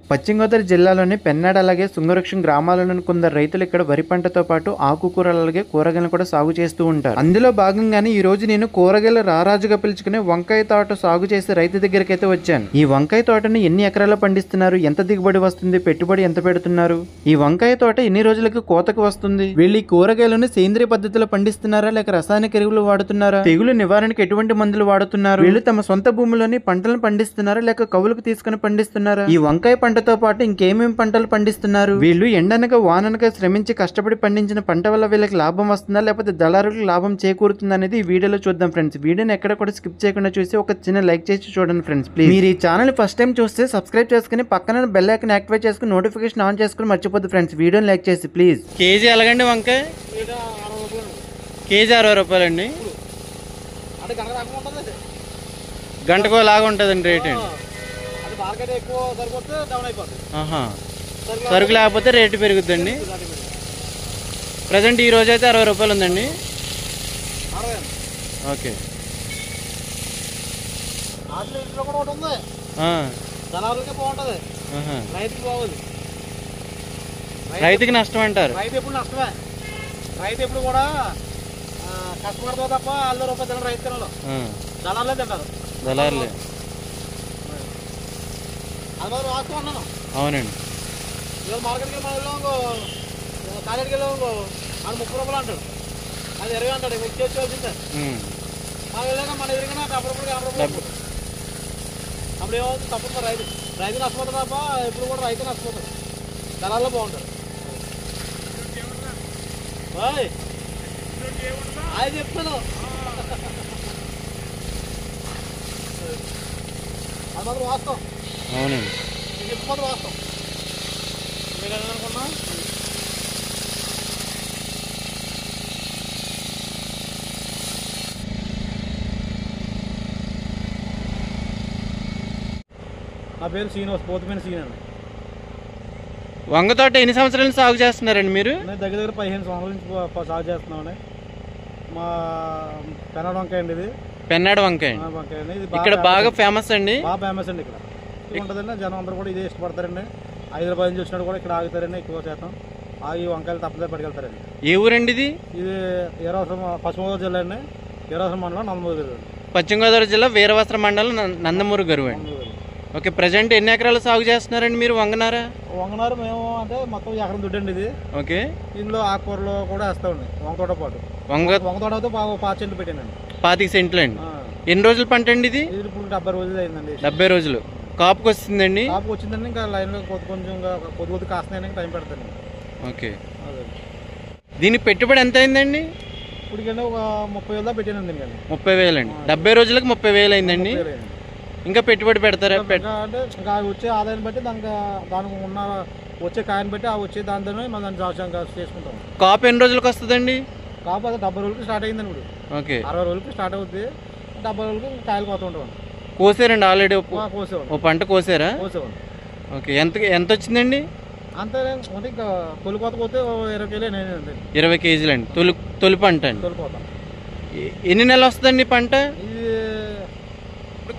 పశ్చిమ గోదావరి జిల్లాలోని పెన్నాడ అలాగే శృంగవృక్షం గ్రామాలలోని కొందరు రైతులు ఇక్కడ వరి పంటతో పాటు ఆకుకూరలు అలాగే కూరగాయలను కూడా సాగు చేస్తూ ఉంటారు. అందులో భాగంగానే ఈ రోజు నేను కూరగాయలు రారాజుగా పిలుచుకునే వంకాయ తోట సాగు చేసే రైతు దగ్గరికి అయితే వచ్చాను. ఈ వంకాయ తోటని ఎన్ని ఎకరాల్లో పండిస్తున్నారు, ఎంత దిగుబడి వస్తుంది, పెట్టుబడి ఎంత పెడుతున్నారు, ఈ వంకాయ తోట ఎన్ని రోజులకు కోతకు వస్తుంది, వీళ్ళు ఈ కూరగాయలను సేంద్రియ పద్ధతిలో పండిస్తున్నారా లేక రసాయనిక ఎరువులు వాడుతున్నారా, తెగులు నివారణకు ఎటువంటి మందులు వాడుతున్నారు, వీళ్ళు తమ సొంత భూమిలోని పంటలను పండిస్తున్నారా లేక కవులకు తీసుకుని పండిస్తున్నారా, ఈ వంకాయ పంటతో పాటు ఇంకేమేమి పంటలు పండిస్తున్నారు, వీళ్ళు ఎండనగా వాననగా శ్రమించి కష్టపడి పండించిన పంట వల్ల వీళ్ళకి లాభం వస్తుందా లేకపోతే దళారులకు లాభం చేకూరుతుందా అనేది ఈ వీడియోలో చూద్దాం ఫ్రెండ్స్. వీడియోని ఎక్కడ కూడా స్కిప్ చేయకుండా చూసి ఒక చిన్న లైక్ చేసి చూడండి ఫ్రెండ్స్. ప్లీజ్ మీరు ఈ ఛానల్ ఫస్ట్ టైం చూస్తే సబ్స్క్రైబ్ చేసుకుని పక్కన బెల్ ఐకాన్ యాక్టివేట్ చేసుకుని నోటిఫికేషన్ ఆన్ చేసుకుని మర్చిపోద్దు ఫ్రెండ్స్. వీడియోని లైక్ చేసి ప్లీజ్. కేజీ ఎలాగండి వంకాయ? కేజీ 60 రూపాయలండి. గంటకో లాగా ఉంటుందండి రేట్ అండి. సరుకు లేకపోతే రేటు పెరుగుద్దండి. ప్రజెంట్ ఈ రోజు అయితే 60 రూపాయలు ఉందండి. ఓకే, రైతుకి నష్టం అంటారు. రైతు ఎప్పుడు నష్టమే. రైతు ఎప్పుడు కూడా కష్టపడతా తప్ప 60 రూపాయలు తిన రైతు తినడం దళారులే తింటారు. దళారులే. అది మాత్రం వాస్తవం. అవునండి. ఇవాళ మార్కెట్కి మనం వెళ్ళాం, కాలేజీకి వెళ్ళాం, అది 30 రూపాయలు అంటాడు, అది 20 అంటాడు. వచ్చి వచ్చింది మనం వెళ్ళాక మన ఎదురుగా 70 రూపాయలు 50 రూపాయలు. అప్పుడు ఏమవుతుంది? తప్పదు. రైతు నష్టపోతుంది తప్ప ఎప్పుడు కూడా రైతు నష్టపోతుంది. దళాల్లో బాగుంటారు. అది చెప్తాను. అది మాత్రం వాస్తవం. అవునండి. నేను చెప్పుకోదు వాస్తవం. మీరు అనుకున్నా నా పేరు శ్రీనివాస్, పోతుమైన శ్రీనివాస్. వంగ తోట ఎన్ని సంవత్సరాలు సాగు చేస్తున్నారండి మీరు? నేను దగ్గర 15 సంవత్సరాల నుంచి సాగు చేస్తున్నామండి. మా పెన్నాడ వంకాయ అండి. ఇది పెన్నాడ వంకాయ ఇక్కడ బాగా ఫేమస్ అండి. బాగా ఫేమస్ అండి. ఇక్కడ ఉంటుందండి. జనం అందరూ కూడా ఇదే ఇష్టపడతారండి. హైదరాబాద్ నుంచి వచ్చినట్టు కూడా ఇక్కడ ఆగుతారండి. ఎక్కువ శాతం ఆగి వంకాయలు తప్పదే పట్టుకెళ్తారండి. ఏ ఊరండి ఇది? ఇది వీరవస్త్రం, పశ్చిమ గోదావరి జిల్లా అండి. వీరవస్త్రం మండలం, నందమూరి గారు. పశ్చిమ గోదావరి జిల్లా వీరవస్త్రం మండలం, నందమూరి గారు అండి. ఓకే, ప్రజెంట్ ఎన్ని ఎకరాలు సాగు చేస్తున్నారండి మీరు వంగనారా? వంగనారు మేము అంటే మొత్తం ఎకరం దుడ్డండి ఇది. ఓకే, ఇందులో ఆకుకూరలు కూడా వేస్తామండి. వంగతోట పాటు వంగతోట అయితే బాగా 5 సెంట్లు పెట్టానండి. 25 సెంట్లు అండి. ఎన్ని రోజుల పంట అండి ఇది? ఇది ఇప్పుడు 70 రోజులు అయిందండి. 70 రోజులు కాపుకి వస్తుందండి. కాపుకి వచ్చిందండి. ఇంకా లైన్లో కొద్ది కాస్తున్నాయి, టైం పెడతాను. ఓకే, దీనికి పెట్టుబడి ఎంత అయిందండి? ఇప్పటికంటే ఒక 30,000 దాకా పెట్టానండి. 30,000 అండి. 70 రోజులకు 30,000 అయిందండి. ఇంకా పెట్టుబడి పెడతారా? అంటే ఇంకా వచ్చే ఆదాయాన్ని బట్టి దానికి ఉన్న వచ్చే కాయని బట్టి వచ్చే దాంతోనే మనం దాన్ని చేసుకుంటాం. కాపు ఎన్ని రోజులకు వస్తుందండి? కాపు అది 70 రోజులకి స్టార్ట్ అయిందండి. ఇప్పుడు ఓకే, 60 రోజులకి స్టార్ట్ అవుతుంది. 70 రోజులకి కాయలు పోతూ ఉంటాం. కోసారండి ఆల్రెడీ? కోసేవాడు. ఓ పంట కోసారా? కోసేవాడు. ఓకే, ఎంత వచ్చిందండి? అంతే. ఇంకా తొలి కోత పోతే 20 కేజీలు. 20 కేజీలు అండి. తొలి పంట అండి. తొలి కోత ఎన్ని నెలలు వస్తుందండి పంట? ఇది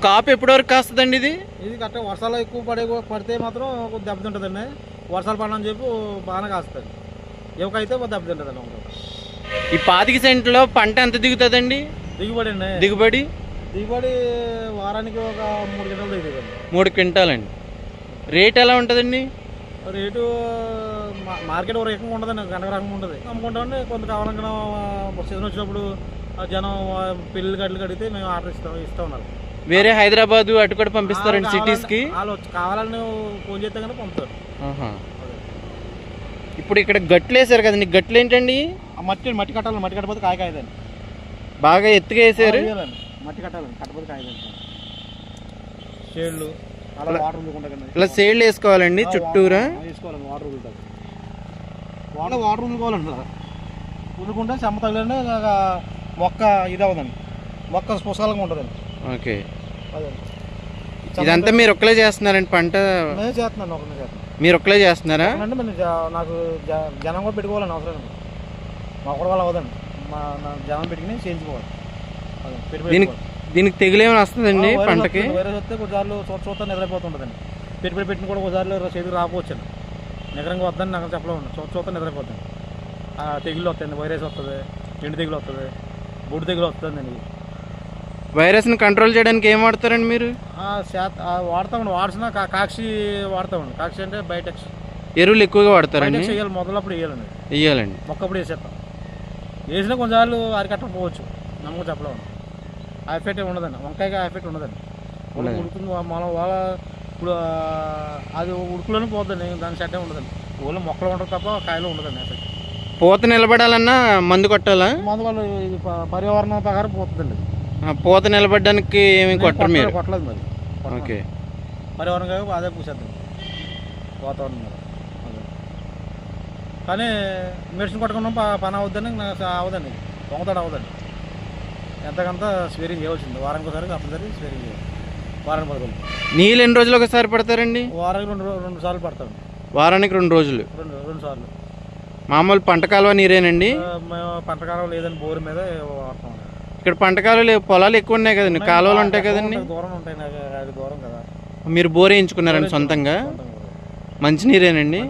కాపు ఎప్పటి వరకు కాస్తుందండి? ఇది కరెక్ట్ వర్షాలు ఎక్కువ పడితే మాత్రం దెబ్బతింటుందండి. వర్షాలు పడని చెప్పి బాగానే కాస్తుంది. ఎవకైతే దెబ్బతింటుందండి. ఈ 25 సెంట్లో పంట ఎంత దిగుతుందండి? దిగుబడి అండి. దిగుబడి వారానికి ఒక 3 క్వింటాలు దిగుతుందండి. 3 క్వింటాలండి. రేట్ ఎలా ఉంటుందండి? రేటు మార్కెట్ ఒక రకంగా ఉండదండి, గంట రకంగా ఉంటుంది. అమ్ముకుంటామండి. కొంత కావాలనుకున్న సీజన్ వచ్చినప్పుడు జనం పెళ్లి గడ్డలు కడిగితే మేము ఆర్డర్ ఇస్తా ఉన్నారు. వేరే హైదరాబాద్ అటు కూడా పంపిస్తారండి సిటీస్ కి? వాళ్ళు కావాలని ఫోన్ చేస్తే కానీ పంపుతారు. ఇప్పుడు ఇక్కడ గట్లు వేసారు కదండి, గట్లు ఏంటండి? మట్టి కట్టాలి. మట్టి కట్టకపోతే కాయ కాయదండి. బాగా ఎత్తుగా వేసారు. మట్టి కట్టాలండి, కట్టకపోతే కాయదండి. షేడ్లు అలా వాటర్ వదులుకుంటా. ఇలా షేడ్లు వేసుకోవాలండి చుట్టూరా. వేసుకోవాలండి. వాటర్ వదులుతారు. వాటర్ వదులుకోవాలండి. వదులుకుంటే చెమ్మ తగిలండి మొక్క ఇది అవ్వదండి. మొక్క పుష్కలంగా ఉంటుందండి. ఓకే, ఇదంతా మీరు ఒక్కలే చేస్తున్నారండి పంట? నేను చేస్తున్నాను. ఒకరిని చేస్తున్నాను. మీరు ఒక్కలే చేస్తున్నారా? అంటే నాకు జనం కూడా పెట్టుకోవాలని అవసరం. మా కూడా వాళ్ళు అవ్వదండి. మా జనం పెట్టుకుని చేయించుకోవాలి. దీనికి తెగులు ఏమైనా వస్తుందండి పంటకి? వైరస్ వస్తే కొద్దిసార్లు చూస్తా నిద్రైపోతుంటుందండి. పెట్టుబడి పెట్టిన కూడా ఒకసారి చేతికి రాకపోవచ్చాను. నిగరంగా వద్దని నాకు చెప్పలేము. చూస్తా నిద్రపోతాను. తెగుళ్ళు వస్తాయండి, వైరస్ వస్తుంది, ఎండు తెగులు వస్తుంది, బుడ్డు తెగులు వస్తుందండి. వైరస్ని కంట్రోల్ చేయడానికి ఏం వాడతారండి మీరు? వాడతామండి. వాడిసిన కాక్షి వాడతామండి. కాక్షి అంటే బయోటెక్స్ ఎరువులు ఎక్కువగా వాడతారండి? వేయాలి, మొదలప్పుడు వేయాలండి. మొక్కప్పుడు వేసేస్తాం. వేసినా కొన్నిసార్లు అరికట్టకపోవచ్చు, నమ్మకం చెప్పలేము. ఆ ఎఫెక్ట్ ఉండదండి. వంకాయకి ఆ ఎఫెక్ట్ ఉండదండి. ఉడుకుతుంది మనం వాళ్ళ ఇప్పుడు అది ఉడుకులోనే పోతుందండి, దాని సెట్ ఉండదండి. ఓన్లీ మొక్కలు ఉండదు తప్ప కాయలు ఉండదండి ఎఫెక్ట్. పూత నిలబడాలన్నా మందు కొట్టాలా? మందు వాళ్ళు ఇది పర్యావరణం ప్రకారం పోతుందండి. పూత నిలబడడానికి ఏమి కొట్టరు మీరు? కొట్టలేదు మరి. ఓకే, పర్యావరణం కాక అదే పూసేద్దాం వాతావరణం మీద. కానీ మెడిసిన్ కొట్టకుండా పని అవుద్దని నాకు అవదండి, దొంగతాడు అవదండి. ఎంతకంత స్వేరింగ్ చేయవలసింది. వారానికి ఒకసారి కంపల్సరీ స్వేరింగ్ చేయాలి. వారానికి 10 రోజులు. నీళ్ళు ఎన్ని రోజులు ఒకసారి పడతారండి? వారానికి రెండు సార్లు పడతాం. వారానికి 2 రోజులు? రెండు సార్లు. మామూలు పంట కాలువ నీరేనండి? మేము పంట కాలువ లేదండి, బోరు మీద వాడతాం. ఇక్కడ పంట కాలువలు పొలాలు ఎక్కువ ఉన్నాయి కదండి, కాలువలు ఉంటాయి కదండి? దూరం ఉంటాయి, నాకు దూరం కదా. మీరు బోర్ వేయించుకున్నారండి సొంతంగా? మంచినీరేనండి?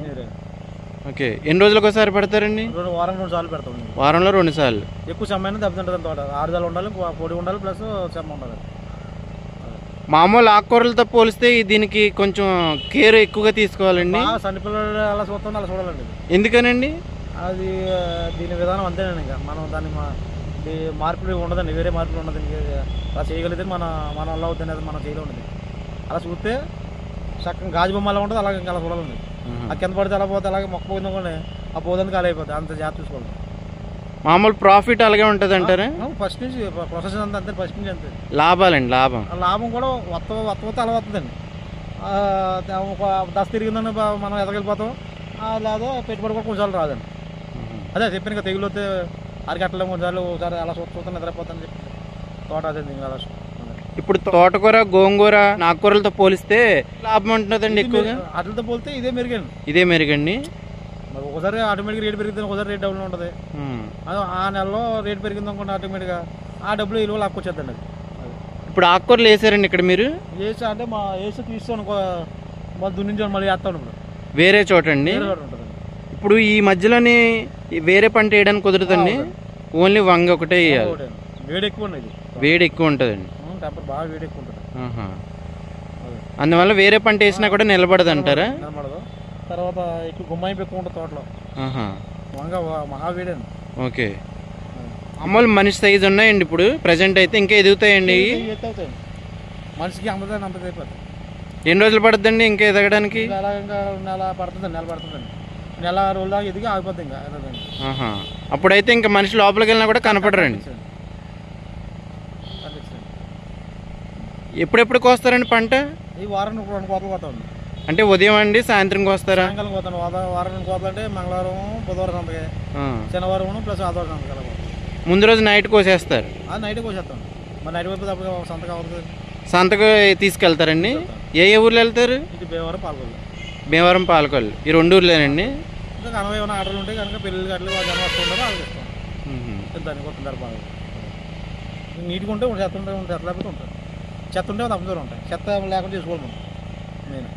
ఓకే, ఎన్ని రోజులకు ఒకసారి పెడతారండి? వారానికి 2 సార్లు పెడతాం. వారంలో 2 సార్లు. ఎక్కువ సమయాన్ని దెబ్బతింటుంది తోట. ఆరుదల ఉండాలి, పొడి ఉండాలి, ప్లస్ చెమ్మ ఉండాలి. మామూలు ఆకుకూరలతో పోలిస్తే దీనికి కొంచెం కేర్ ఎక్కువగా తీసుకోవాలండి. సన్ని పిల్లలు అలా చూస్తాం, అలా చూడాలండి. ఎందుకనండి? అది దీని విధానం అంతేనండి. ఇంకా మనం దాన్ని మార్పులు ఉండదండి, వేరే మార్పులు ఉండదండి. అలా చేయగలిగితే మన వల్ల అవుతుంది, అది మనం చేయలేండి. అలా చూస్తే చక్కగా గాజు బొమ్మ అలా ఉంటుంది, అలాగే ఇంకా అలా చూడాలండి. ఆ కింద పడితే అలా పోతే అలాగే మొక్క పోయింది కూడా ఆ పోదంతా ఖాళీ అయిపోతుంది. అంత జాగ్రత్త చూసుకోవాలి. మామూలు ప్రాఫిట్ అలాగే ఉంటుంది అంటారా? ఫస్ట్ నుంచి ప్రొసెస్ అంతా అంతే, ఫస్ట్ నుంచి అంతే. లాభాలండి, లాభం కూడా వత్త అలా వస్తుందండి. ఒక దశ తిరిగిందని మనం ఎదగలిపోతాం, లేదా పెట్టుబడి కూడా కొంచెం రాదండి. అదే చెప్పాను కదా, తెగులు వస్తే అరికట్టలేము, కొన్నిసార్లు ఒకసారి అలా చూస్తాం నిద్రపోతాను చెప్పి తోట అదే అలా. ఇప్పుడు తోటకూర, గోంగూర, ఆకుకూరలతో పోలిస్తే లాభం ఉంటుందండి ఎక్కువగా? వాటితో పోలితే ఇదే మెరుగండి. ఇదే మెరుగండి. మరి ఒకసారి ఆటోమేటిక్ రేట్ పెరిగింది, ఒకసారి రేట్ డబ్బులు ఉంటుంది. ఆ నెలలో రేట్ పెరిగింది అనుకోండి, ఆటోమేటిక్గా ఆ డబ్బులు విలువ లాక్కొచ్చేద్దండి. అది ఇప్పుడు ఆకుకూరలు వేసారండి ఇక్కడ మీరు? వేసి అంటే వేసి తీస్తాను, మళ్ళీ దున్నించాను, మళ్ళీ వేస్తాను. ఇప్పుడు వేరే చోట అండి? ఉంటుంది. ఇప్పుడు ఈ మధ్యలోని వేరే పంట వేయడానికి కుదరదండి, ఓన్లీ వంగ ఒకటే వేయాలి. వేడి ఎక్కువ ఉండేది, వేడి ఎక్కువ ఉంటుందండి, టెంపర్ బాగా వేడి ఎక్కువ ఉంటుంది. అందువల్ల వేరే పంట వేసినా కూడా నిలబడదు అంటారా? నిలబడదు. తర్వాత ఎక్కువ గుమ్మాయింపు ఎక్కువ ఉంటుంది తోటలో. వంగ మహా వేడి అండి. ఓకే, మామూలు మనిషి సైజు ఉన్నాయండి ఇప్పుడు ప్రజెంట్ అయితే? ఇంకా ఎదుగుతాయండి? అవుతాయి, మనిషికి అంత అయిపోతుంది. ఎన్ని రోజులు పడుతుందండి ఇంకా ఎదగడానికి? ఇంకా నెల పడుతుందండి. నెల రోజుల దాకా ఎదిగి ఆగిపోద్ది ఇంకా. అప్పుడైతే ఇంకా మనిషి లోపలికి వెళ్ళినా కూడా కనపడరండి. ఎప్పుడెప్పుడు కోస్తారండి పంట? ఈ వారానికి 2 కోతలు కోతామండి. అంటే ఉదయం అండి, సాయంత్రం కోస్తారా? సాయంకాలం కోతాను. వారానికి కోతలు అంటే మంగళవారం, బుధవారం సంతకే, శనివారం ప్లస్ ఆదివారం సంతకాల. ముందు రోజు నైట్ కోసేస్తారు? అది నైట్ కోసేస్తాం. మరి నైట్ వైపు అప్పుడు సంతకం అవుతుంది. సంతకు తీసుకెళ్తారండి? ఏ ఊర్లో వెళ్తారు? ఇది భీమవరం, పాలకొల్లు. భీమవరం, పాలకొల్లు, ఈ 2 ఊర్లేనండి? ఇంకా కనవ ఏమైనా ఆర్డర్లు ఉంటాయి కనుక పెళ్ళిళ్ళు గట్లు జనం వస్తుంటారో వాళ్ళకి ఇస్తాం. దానికి కొత్త బాగా నీట్గా ఉంటే చెత్త లేకపోతే ఉంటుంది. చెత్త ఉంటే తప్పదూరం ఉంటాయి, చెత్త లేకుండా చేసుకోవాలి మనం. నేను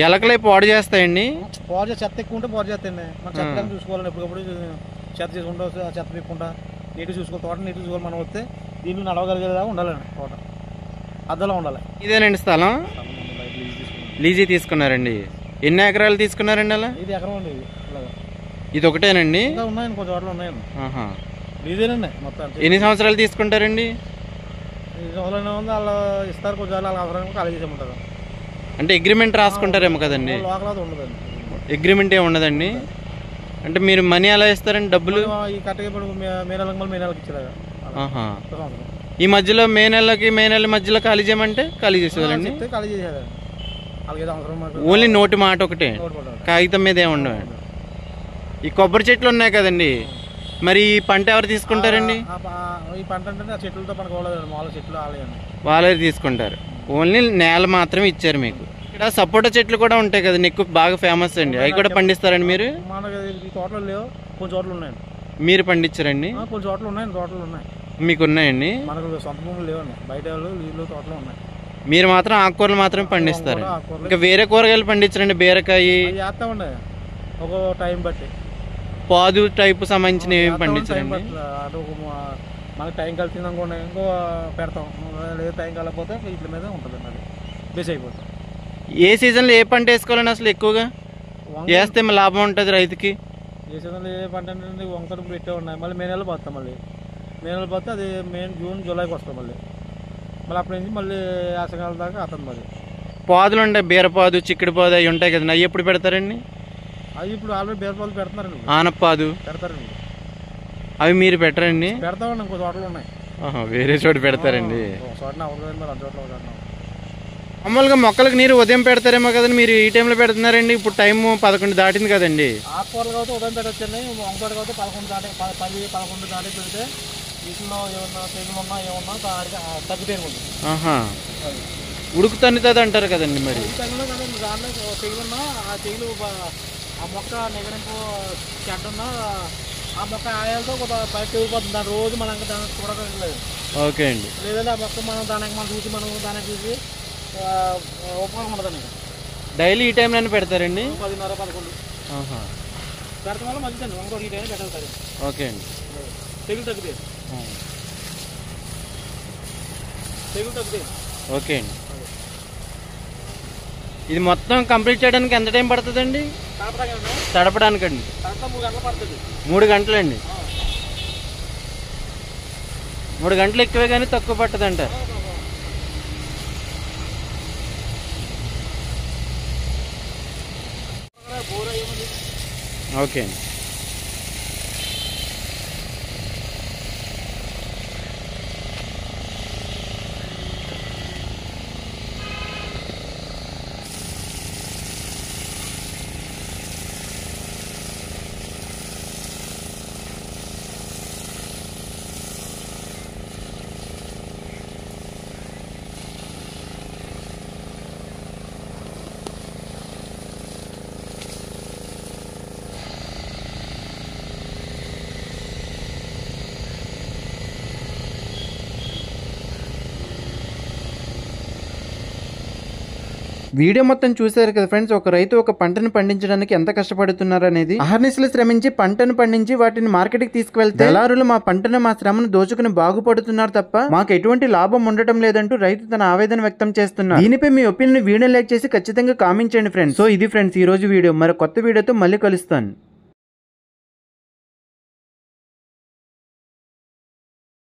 ఎలకలే పాడు చేస్తాయండి? పాడు చెత్త ఎక్కువ ఉంటే పాడు చేస్తాయండి. మనం చెత్త కానీ చూసుకోవాలండి. ఎప్పటికప్పుడు చెత్త చేసుకుంటూ చెత్త పెట్టుకుంటా నీట్గా చూసుకోవాలి. తోట నీట్గా చూసుకోవాలి. మనం వస్తే దీన్ని నడవగలిగేలాగా ఉండాలండి. తోట అద్దలా ఉండాలి. ఇదేనండి స్థలం? లీజీ తీసుకున్నారండి. ఎన్ని ఎకరాలు తీసుకున్నారండి అలా? ఇది ఎకరం అండి. ఇది ఒకటేనండి? ఇంకా ఉన్నాయండి, కొంచెం చోట్ల ఉన్నాయండి. లీజేనండి మొత్తం. ఎన్ని సంవత్సరాలు తీసుకుంటారండి? ఈ సంవత్సరాలు ఉంది, వాళ్ళు ఇస్తారు. కొంచెం వాళ్ళ అవసరానికి ఖాళీ చేసేమంటారు. అంటే అగ్రిమెంట్ రాసుకుంటారేమో కదండి? లోకల్ ఉండదండి, అగ్రిమెంట్ ఏమి ఉండదండి. అంటే మీరు మనీ ఎలా ఇస్తారండి డబ్బులు? ఈ కట్టగా మే నెలకి ఇచ్చేలాగా. ఈ మధ్యలో మే నెల మధ్యలో ఖాళీ చేయమంటే ఖాళీ చేసేవాళ్ళండి? ఖాళీ చేసేదండి. ఓన్లీ నోటి మాట ఒకటే, కాగితం మీద ఏమి ఉండవు. ఈ కొబ్బరి చెట్లు ఉన్నాయి కదండి, మరి ఈ పంట ఎవరు తీసుకుంటారండి? ఈ పంట అంటే చెట్లతో మనకు మామూలు చెట్లు వాళ్ళే తీసుకుంటారు. ఓన్లీ నేల మాత్రమే ఇచ్చారు మీకు. ఇక్కడ సపోటా చెట్లు కూడా ఉంటాయి కదండి, ఎక్కువ బాగా ఫేమస్ అండి, అవి కూడా పండిస్తారండి మీరు? మనకి ఈ తోటలు లేవు, కొన్ని చోట్ల ఉన్నాయండి. మీరు పండించారండి? కొన్ని చోట్ల ఉన్నాయండి, తోటలు ఉన్నాయి. మీకు ఉన్నాయండి? మనకు సొంత భూములు లేవండి, బయట వాళ్ళు నీళ్ళు తోటలు ఉన్నాయి. మీరు మాత్రం ఆకుకూరలు మాత్రమే పండిస్తారు. ఆకుకూరలు ఇంకా వేరే కూరగాయలు పండించరండి? బీరకాయ అవి చేస్తామండి ఒక టైం బట్టి. పాదు టైపు సంబంధించిన ఏమి పండించరండి? అటు మనకి టైం కలిసింది అనుకోండి ఇంకో పెడతాం, లేదు టైం కలకపోతే వీటి మీద ఉంటుంది, అది బేస్ అయిపోతుంది. ఏ సీజన్లో ఏ పంట వేసుకోవాలని అసలు ఎక్కువగా వేస్తే లాభం ఉంటుంది రైతుకి? ఏ సీజన్లో ఏ పంట అంటే వంకలు పెట్టే ఉన్నాయి. మళ్ళీ మే నెలలో పోతాం, మళ్ళీ మే నెలలో పోతే అది మే జూన్ జూలైకి వస్తాం. మళ్ళీ అప్పటి నుంచి మళ్ళీ యాసకాలం దాకా అతను మరి పాదులు ఉంటాయి, బీరపాదు, చిక్కుడు పాదు అవి ఉంటాయి కదండి, అవి ఎప్పుడు పెడతారండి? అవి ఇప్పుడు ఆల్రెడీ బీరపాలు పెడతారండి, ఆనపాదు పెడతారండి. అవి మీరు పెట్టరండి? పెడతామండి, ఇంకో తోటలు ఉన్నాయి. వేరే చోట పెడతారండి. చోటన అవ్వదు మరి అంత చోట్ల మామూలుగా మొక్కలకు నీరు ఉదయం పెడతారేమో కదండి, మీరు ఈ టైంలో పెడుతున్నారండి? ఇప్పుడు టైం 11 దాటింది కదండి. ఆకుకూరలు కాబట్టి ఉదయం పెట్టచ్చండి, వంకాయలు కాబట్టి 11 దాటి 10, 11 దాటి పెడితే వీటిలో ఏమన్నా తెగులు ఉన్నా ఏమన్నా తగ్గిపోయి ఉంటుంది. ఉడుకుతన్నుతుంది అంటారు కదండి మరి? తెగులు కదండి, దాంట్లో తెగులున్నా ఆ తెగులు ఆ మొక్క నిగరింపు చెడ్డున్నా ఆ మొక్క ఆయాలతో బయట తెగిపోతుంది. దాని రోజు మనం దాన్ని చూడలేదు. ఓకే అండి. లేదంటే ఆ మొక్క మనం చూసి దానికి చూసి ఉపయోగం ఉండదండి. డైలీ ఈ టైంలో పెడతారండి? 10:30, 11 పెడతాం వల్ల మంచిదండి. ఇంకోటి ఈ టైం పెట్టాలి. ఓకే అండి. తెగులు తగ్గితే ఓకే అండి. ఇది మొత్తం కంప్లీట్ చేయడానికి ఎంత టైం పడుతుందండి? తడపడానికండి 3 గంటలు పడుతుంది. 3 గంటలండి? 3 గంటలు ఎక్కువే కానీ తక్కువ పట్టదంటారు. ఓకే అండి. వీడియో మొత్తం చూసారు కదా ఫ్రెండ్స్, ఒక రైతు ఒక పంటను పండించడానికి ఎంత కష్టపడుతున్నారు అనేది. అహర్నిశలు శ్రమించి పంటను పండించి వాటిని మార్కెట్కి తీసుకువెళ్తే దళారులు మా పంటను మా శ్రమను దోచుకుని బాగుపడుతున్నారు తప్ప మాకు ఎటువంటి లాభం ఉండటం లేదంటూ రైతు తన ఆవేదన వ్యక్తం చేస్తున్నారు. దీనిపై మీ ఒపీనియన్ వీడియో లైక్ చేసి ఖచ్చితంగా కామెంట్ చేయండి ఫ్రెండ్స్. సో ఇది ఫ్రెండ్స్ ఈ రోజు వీడియో. మరి కొత్త వీడియోతో మళ్ళీ కలుస్తాను.